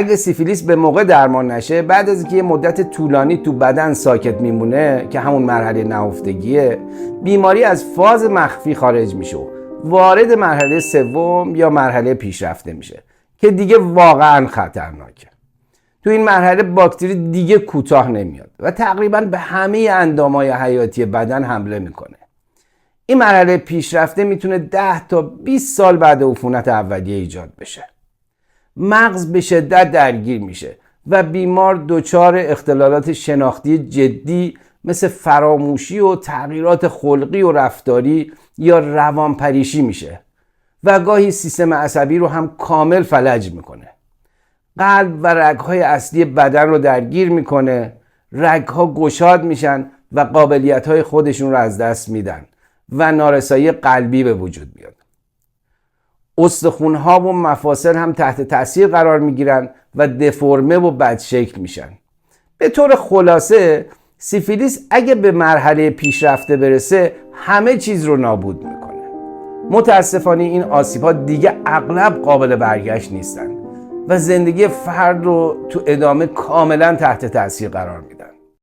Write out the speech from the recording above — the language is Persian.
اگه سیفیلیس به موقع درمان نشه، بعد از اینکه یه مدت طولانی تو بدن ساکت میمونه که همون مرحله نهفتگیه، بیماری از فاز مخفی خارج میشه و وارد مرحله سوم یا مرحله پیشرفته میشه که دیگه واقعا خطرناکه. تو این مرحله باکتری دیگه کوتاه نمیاد و تقریبا به همه اندامهای حیاتی بدن حمله میکنه. این مرحله پیشرفته میتونه 10 تا 20 سال بعد عفونت اولیه ایجاد بشه. مغز به شدت درگیر میشه و بیمار دچار اختلالات شناختی جدی مثل فراموشی و تغییرات خلقی و رفتاری یا روانپریشی میشه و گاهی سیستم عصبی رو هم کامل فلج میکنه. قلب و رگ‌های اصلی بدن رو درگیر میکنه، رگ‌ها گشاد میشن و قابلیت‌های خودشون رو از دست میدن و نارسایی قلبی به وجود میاد. استخوان‌ها و مفاصل هم تحت تاثیر قرار میگیرن و دفرمه و بدشکل میشن. به طور خلاصه سیفیلیس اگه به مرحله پیشرفته برسه همه چیز رو نابود میکنه. متاسفانه این آسیب‌ها دیگه اغلب قابل برگشت نیستن و زندگی فرد رو تو ادامه کاملا تحت تاثیر قرار میده.